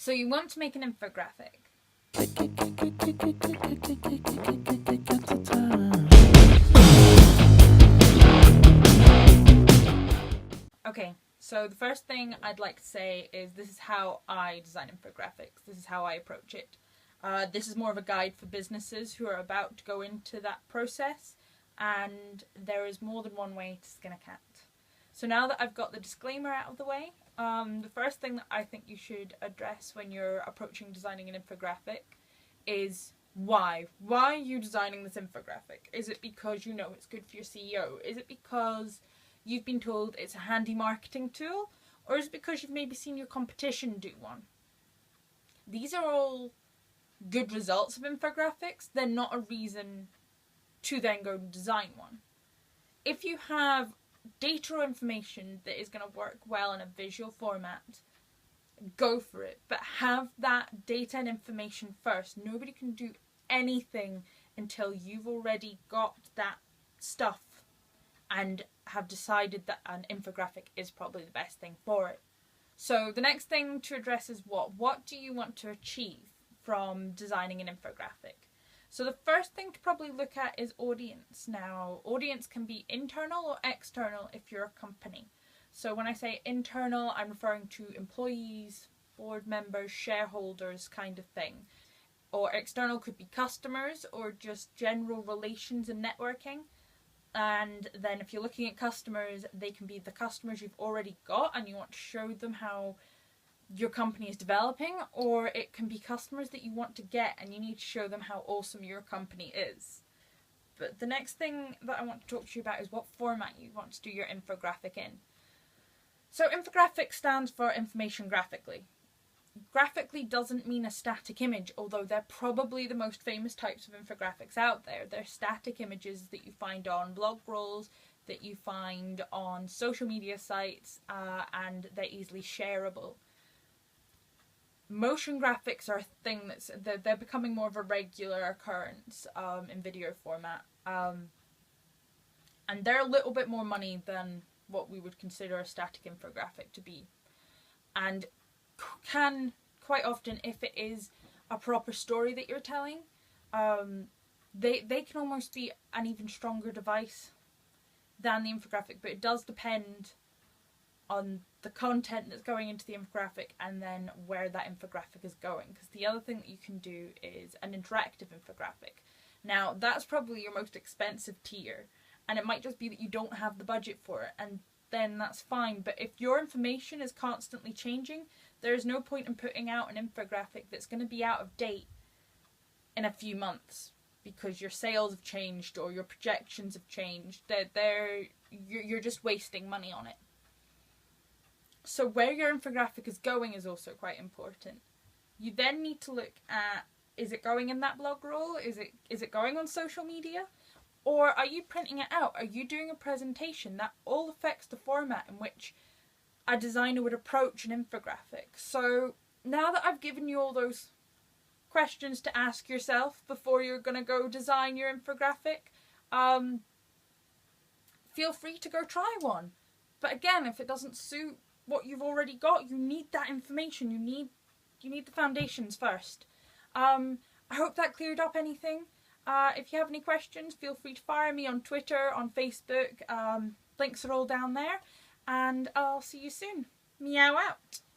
So you want to make an infographic. Okay, so the first thing I'd like to say is this is how I design infographics. This is how I approach it. This is more of a guide for businesses who are about to go into that process, and there is more than one way to skin a cat. So now that I've got the disclaimer out of the way, the first thing that I think you should address when you're approaching designing an infographic is why. Why are you designing this infographic? Is it because you know it's good for your CEO? Is it because you've been told it's a handy marketing tool? Or is it because you've maybe seen your competition do one? These are all good results of infographics. They're not a reason to then go design one. If you have data or information that is going to work well in a visual format, go for it. But have that data and information first. Nobody can do anything until you've already got that stuff and have decided that an infographic is probably the best thing for it. So the next thing to address is what do you want to achieve from designing an infographic? So the first thing to probably look at is audience. Now, audience can be internal or external if you're a company. So when I say internal, I'm referring to employees, board members, shareholders kind of thing. Or external could be customers or just general relations and networking. And then if you're looking at customers, they can be the customers you've already got and you want to show them how your company is developing, or it can be customers that you want to get and you need to show them how awesome your company is. But the next thing that I want to talk to you about is what format you want to do your infographic in. So infographic stands for information graphically. Graphically doesn't mean a static image, although they're probably the most famous types of infographics out there. They're static images that you find on blog rolls, that you find on social media sites, and they're easily shareable. Motion graphics are a thing they're becoming more of a regular occurrence in video format, and they're a little bit more money than what we would consider a static infographic to be, and can quite often, if it is a proper story that you're telling, they can almost be an even stronger device than the infographic, but it does depend on the content that's going into the infographic and then where that infographic is going. Because the other thing that you can do is an interactive infographic. Now that's probably your most expensive tier, and it might just be that you don't have the budget for it, and then that's fine. But if your information is constantly changing, there is no point in putting out an infographic that's going to be out of date in a few months because your sales have changed or your projections have changed. You're just wasting money on it. So where your infographic is going is also quite important. You then need to look at, is it going in that blog roll? Is it going on social media? Or are you printing it out? Are you doing a presentation? That all affects the format in which a designer would approach an infographic. So now that I've given you all those questions to ask yourself before you're going to go design your infographic, feel free to go try one. But again, if it doesn't suit what you've already got, you need that information. You need the foundations first. I hope that cleared up anything. If you have any questions, feel free to fire me on Twitter, on Facebook. Links are all down there. And I'll see you soon. Meow out.